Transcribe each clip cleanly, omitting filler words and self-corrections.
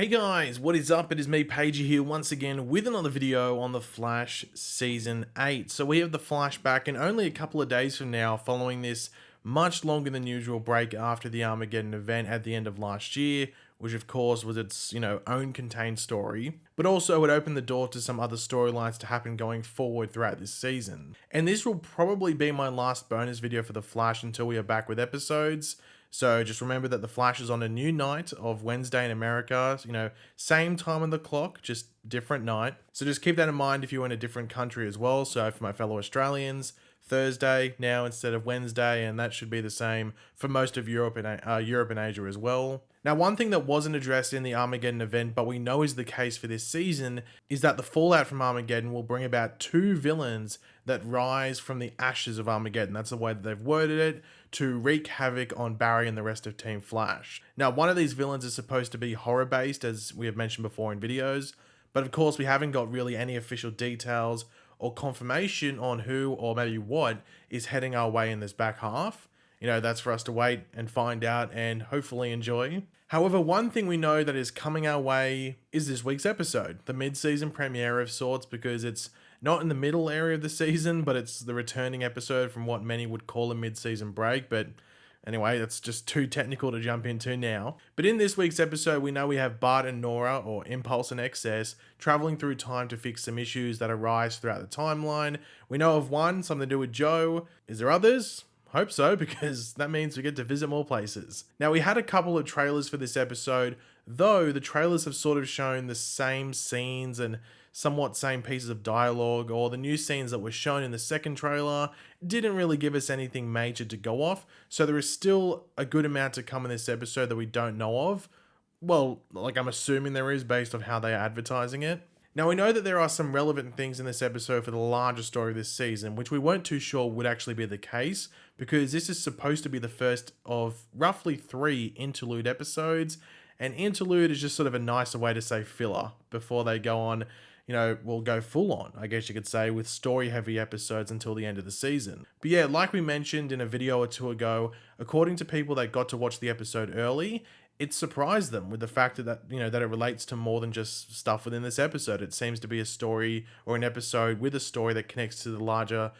Hey guys, what is up? It is me, Pagey here, once again with another video on The Flash Season 8. So we have The Flash back in only a couple of days from now, following this much longer than usual break after the Armageddon event at the end of last year, which of course was its, own contained story, but also it opened the door to some other storylines to happen going forward throughout this season. And this will probably be my last bonus video for The Flash until we are back with episodes. So just remember that The Flash is on a new night of Wednesday in America, same time on the clock, just different night. So just keep that in mind if you're in a different country as well. So for my fellow Australians, Thursday now instead of Wednesday, and that should be the same for most of Europe and Asia as well. Now, one thing that wasn't addressed in the Armageddon event, but we know is the case for this season, is that the fallout from Armageddon will bring about two villains that rise from the ashes of Armageddon. That's the way that they've worded it, to wreak havoc on Barry and the rest of Team Flash. Now, one of these villains is supposed to be horror-based, as we have mentioned before in videos, but of course we haven't got really any official details or confirmation on who or maybe what is heading our way in this back half. That's for us to wait and find out and hopefully enjoy. However, one thing we know that is coming our way is this week's episode, the mid-season premiere of sorts, because it's not in the middle area of the season, but it's the returning episode from what many would call a mid-season break. But anyway, that's just too technical to jump into now. But in this week's episode, we know we have Bart and Nora, or Impulse and Excess, traveling through time to fix some issues that arise throughout the timeline. We know of one, something to do with Joe. Is there others? Hope so, because that means we get to visit more places. Now, we had a couple of trailers for this episode, though the trailers have sort of shown the same scenes and somewhat same pieces of dialogue, or the new scenes that were shown in the second trailer didn't really give us anything major to go off, so there is still a good amount to come in this episode that we don't know of. Well, like I'm assuming there is based on how they are advertising it. Now, we know that there are some relevant things in this episode for the larger story of this season, which we weren't too sure would actually be the case, because this is supposed to be the first of roughly 3 interlude episodes, and interlude is just sort of a nicer way to say filler before they go on, will go full on, I guess you could say, with story-heavy episodes until the end of the season. But yeah, like we mentioned in a video or two ago, according to people that got to watch the episode early, it surprised them with the fact that that it relates to more than just stuff within this episode. It seems to be a story or an episode with a story that connects to the larger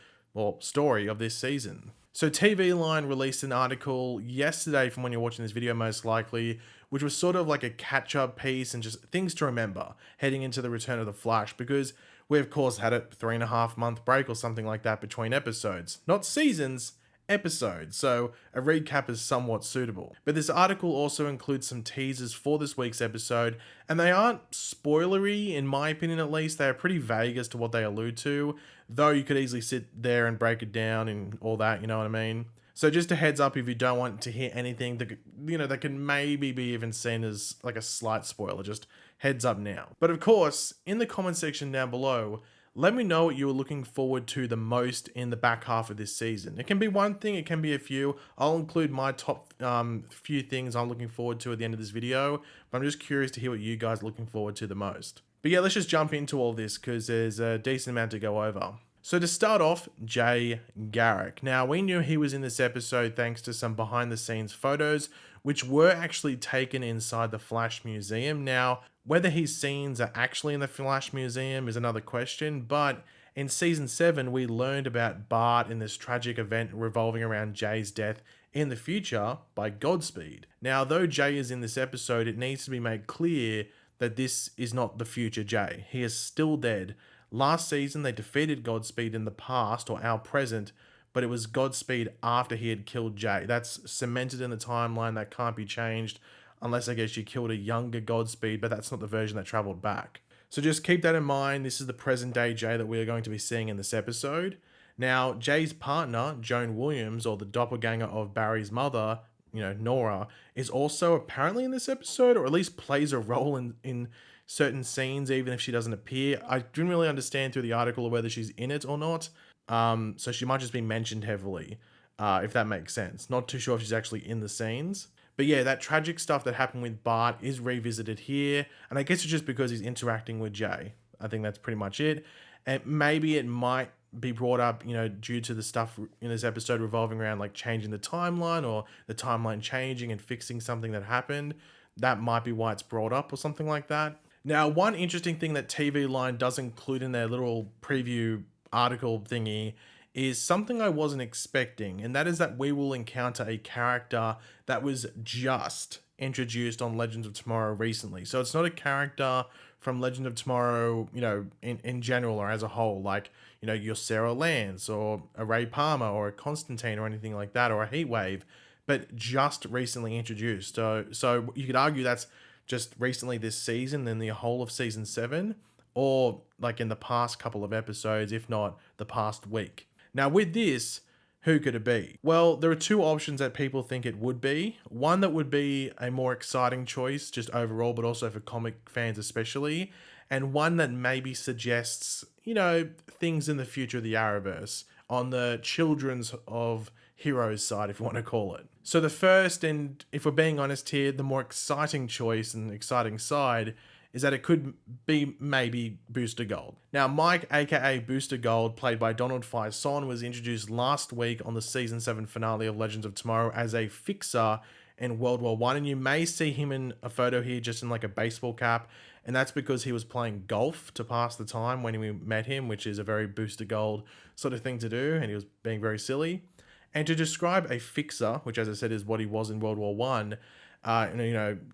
story of this season. So TV Line released an article yesterday from when you're watching this video most likely, which was sort of like a catch-up piece and just things to remember heading into the return of the Flash, because we of course had a 3.5-month break or something like that between episodes. Not seasons, episode, so a recap is somewhat suitable. But this article also includes some teasers for this week's episode, and they aren't spoilery, in my opinion at least. They are pretty vague as to what they allude to, though you could easily sit there and break it down and all that, you know what I mean? So just a heads up if you don't want to hear anything that, that can maybe be even seen as like a slight spoiler, just heads up now. But of course, in the comment section down below, let me know what you were looking forward to the most in the back half of this season. It can be one thing, it can be a few. I'll include my top few things I'm looking forward to at the end of this video, but I'm just curious to hear what you guys are looking forward to the most. But yeah, let's just jump into all this because there's a decent amount to go over. So to start off, Jay Garrick. Now, we knew he was in this episode thanks to some behind the scenes photos, which were actually taken inside the Flash Museum. Now, whether his scenes are actually in the Flash Museum is another question, but in Season 7, we learned about Bart in this tragic event revolving around Jay's death in the future by Godspeed. Now, though Jay is in this episode, it needs to be made clear that this is not the future Jay. He is still dead. Last season, they defeated Godspeed in the past, or our present, but it was Godspeed after he had killed Jay. That's cemented in the timeline, that can't be changed, unless I guess you killed a younger Godspeed, but that's not the version that traveled back. So just keep that in mind. This is the present day Jay that we are going to be seeing in this episode. Now, Jay's partner, Joan Williams, or the doppelganger of Barry's mother, Nora, is also apparently in this episode, or at least plays a role in certain scenes, even if she doesn't appear. I didn't really understand through the article whether she's in it or not. So she might just be mentioned heavily, if that makes sense. Not too sure if she's actually in the scenes. But yeah, that tragic stuff that happened with Bart is revisited here. And I guess it's just because he's interacting with Jay. I think that's pretty much it. And maybe it might be brought up, due to the stuff in this episode revolving around like changing the timeline or the timeline changing and fixing something that happened. that might be why it's brought up or something like that. Now, one interesting thing that TV Line does include in their little preview article thingy is something I wasn't expecting, and that is that we will encounter a character that was just introduced on Legends of Tomorrow recently. So it's not a character from Legend of Tomorrow, in general or as a whole, like, your Sarah Lance or a Ray Palmer or a Constantine or anything like that, or a Heatwave, but just recently introduced. So you could argue that's just recently this season, in the whole of season 7, or like in the past couple of episodes, if not the past week. Now, with this, who could it be? Well, there are two options that people think it would be. One that would be a more exciting choice, just overall, but also for comic fans especially. And one that maybe suggests, things in the future of the Arrowverse on the children's of heroes side, if you want to call it. So the first, and if we're being honest here, the more exciting choice and exciting side is that it could be maybe Booster Gold. Now, Mike, aka Booster Gold, played by Donald Faison, was introduced last week on the season 7 finale of Legends of Tomorrow as a fixer in World War One, and you may see him in a photo here just in like a baseball cap, and that's because he was playing golf to pass the time when we met him, which is a very Booster Gold sort of thing to do, and he was being very silly. And to describe a fixer, which as I said is what he was in World War One,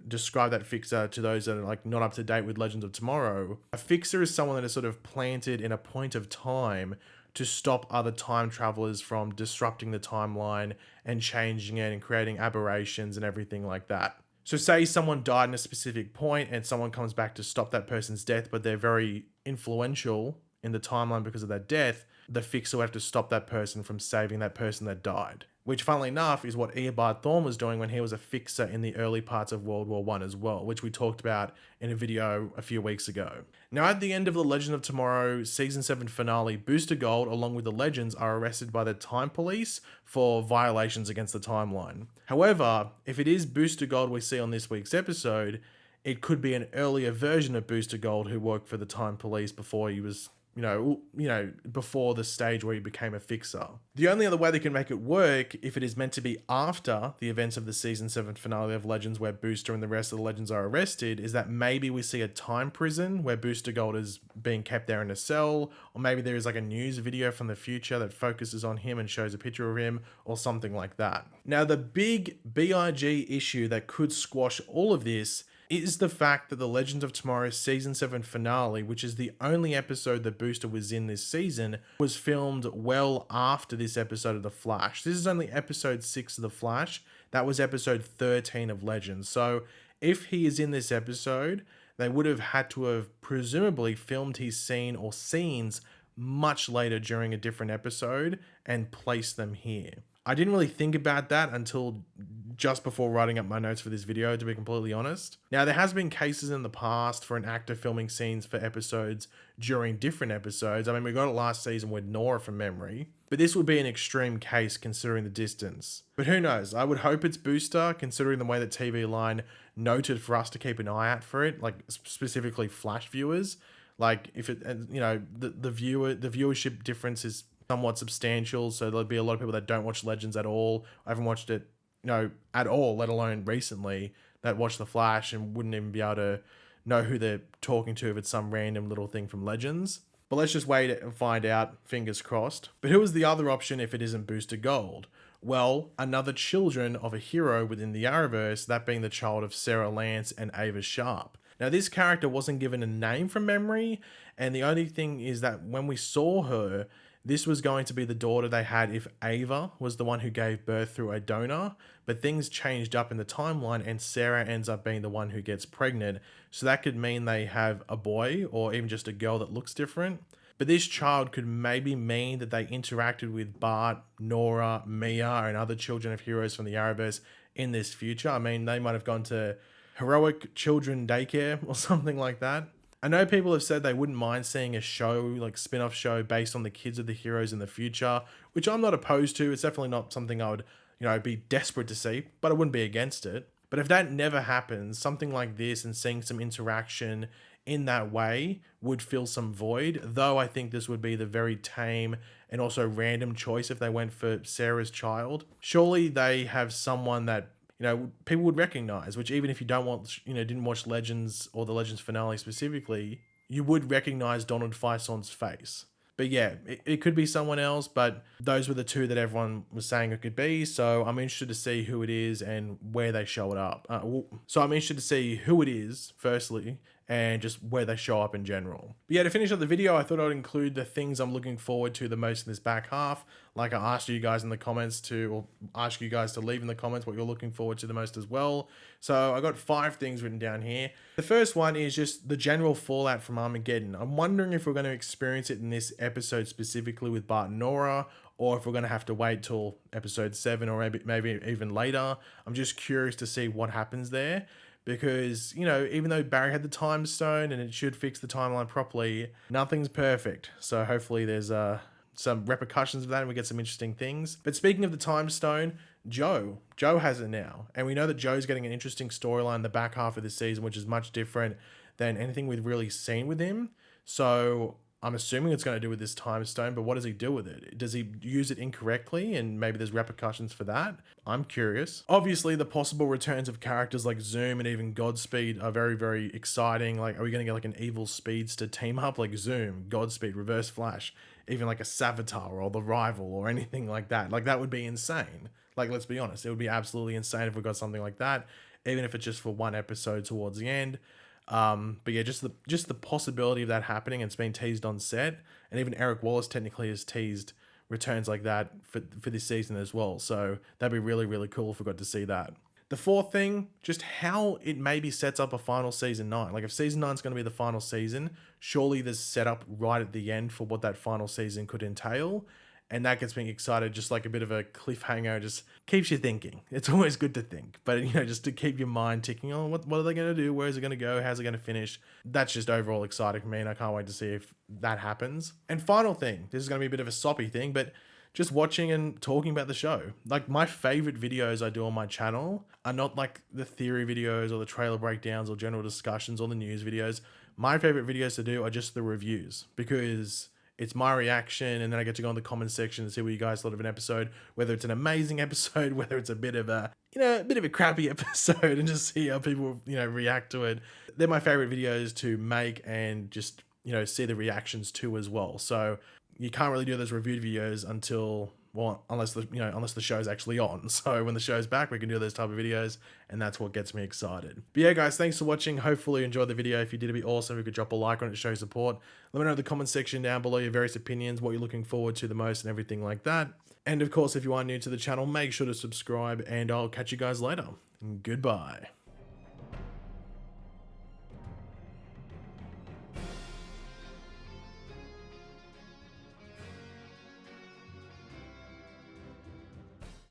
describe that fixer to those that are like not up to date with Legends of Tomorrow. A fixer is someone that is sort of planted in a point of time to stop other time travelers from disrupting the timeline and changing it and creating aberrations and everything like that. So say someone died in a specific point and someone comes back to stop that person's death, but they're very influential in the timeline because of that death, the fixer will have to stop that person from saving that person that died. Which, funnily enough, is what Eobard Thawne was doing when he was a fixer in the early parts of World War One as well, which we talked about in a video a few weeks ago. Now, at the end of the Legend of Tomorrow Season 7 finale, Booster Gold, along with the Legends, are arrested by the Time Police for violations against the timeline. However, if it is Booster Gold we see on this week's episode, it could be an earlier version of Booster Gold who worked for the Time Police before he was before the stage where he became a fixer. The only other way they can make it work, if it is meant to be after the events of the season 7 finale of Legends where Booster and the rest of the Legends are arrested, is that maybe we see a time prison where Booster Gold is being kept there in a cell, or maybe there is like a news video from the future that focuses on him and shows a picture of him, or something like that. Now, the big BIG issue that could squash all of this is the fact that the Legends of Tomorrow Season 7 finale, which is the only episode that Booster was in this season, was filmed well after this episode of The Flash. This is only episode 6 of The Flash. That was episode 13 of Legends. So if he is in this episode, they would have had to have presumably filmed his scene or scenes much later during a different episode and placed them here. I didn't really think about that until just before writing up my notes for this video, to be completely honest. Now, there has been cases in the past for an actor filming scenes for episodes during different episodes. I mean, we got it last season with Nora from memory, but this would be an extreme case considering the distance. But who knows? I would hope it's Booster, considering the way that TV Line noted for us to keep an eye out for it, like specifically Flash viewers. Like if it, the viewership difference is somewhat substantial, so there'll be a lot of people that don't watch Legends at all. I haven't watched it, at all, let alone recently, that watch The Flash and wouldn't even be able to know who they're talking to if it's some random little thing from Legends. But let's just wait and find out, fingers crossed. But who is the other option if it isn't Booster Gold? Well, another children of a hero within the Arrowverse, that being the child of Sarah Lance and Ava Sharp. Now, this character wasn't given a name from memory, and the only thing is that when we saw her, this was going to be the daughter they had if Ava was the one who gave birth through a donor, but things changed up in the timeline and Sarah ends up being the one who gets pregnant. So that could mean they have a boy or even just a girl that looks different. But this child could maybe mean that they interacted with Bart, Nora, Mia, and other children of heroes from the Arrowverse in this future. I mean, they might have gone to Heroic Children Daycare or something like that. I know people have said they wouldn't mind seeing a show, like spin-off show based on the kids of the heroes in the future, which I'm not opposed to. It's definitely not something I would, be desperate to see, but I wouldn't be against it. But if that never happens, something like this and seeing some interaction in that way would fill some void, though I think this would be the very tame and also random choice if they went for Sarah's child. Surely they have someone that people would recognize, which even if you don't watch, didn't watch Legends or the Legends finale specifically, you would recognize Donald Faison's face. But yeah, it could be someone else, but those were the two that everyone was saying it could be. So I'm interested to see who it is and where they show it up. So I'm interested to see who it is, firstly, and just where they show up in general. But yeah, to finish up the video, I thought I'd include the things I'm looking forward to the most in this back half. Like I asked you guys in the comments or ask you guys to leave in the comments what you're looking forward to the most as well. So I got 5 things written down here. The first one is just the general fallout from Armageddon. I'm wondering if we're going to experience it in this episode specifically with Bart and Nora, or if we're going to have to wait till episode 7 or maybe even later. I'm just curious to see what happens there. Because, even though Barry had the time stone and it should fix the timeline properly, nothing's perfect. So hopefully there's some repercussions of that and we get some interesting things. But speaking of the time stone, Joe has it now. And we know that Joe's getting an interesting storyline in the back half of the season, which is much different than anything we've really seen with him. So I'm assuming it's going to do with this time stone, but what does he do with it? Does he use it incorrectly and maybe there's repercussions for that? I'm curious. Obviously, the possible returns of characters like Zoom and even Godspeed are very, very exciting. Like, are we going to get like an evil speedster team up like Zoom, Godspeed, Reverse Flash, even like a Savitar or the Rival or anything like that? Like, that would be insane. Like, let's be honest, it would be absolutely insane if we got something like that, even if it's just for one episode towards the end. But yeah, just the possibility of that happening, and it's been teased on set, and even Eric Wallace technically has teased returns like that for this season as well. So that'd be really, really cool if we got to see that. The fourth thing, just how it maybe sets up a final season 9. Like if season 9 is going to be the final season, surely there's setup right at the end for what that final season could entail. And that gets me excited, just like a bit of a cliffhanger, just keeps you thinking. It's always good to think, but just to keep your mind ticking on what are they going to do? Where is it going to go? How's it going to finish? That's just overall exciting for me, and I can't wait to see if that happens. And final thing, this is going to be a bit of a soppy thing, but just watching and talking about the show. Like my favorite videos I do on my channel are not like the theory videos or the trailer breakdowns or general discussions or the news videos. My favorite videos to do are just the reviews, because it's my reaction, and then I get to go in the comment section and see what you guys thought of an episode, whether it's an amazing episode, whether it's a bit of a crappy episode, and just see how people, react to it. They're my favorite videos to make and just, see the reactions to as well. So you can't really do those review videos unless the show's actually on. So when the show's back, we can do those type of videos, and that's what gets me excited. But yeah, guys, thanks for watching. Hopefully you enjoyed the video. If you did, it'd be awesome if you could drop a like on it to show support. Let me know in the comment section down below your various opinions, what you're looking forward to the most and everything like that. And of course, if you are new to the channel, make sure to subscribe, and I'll catch you guys later. Goodbye.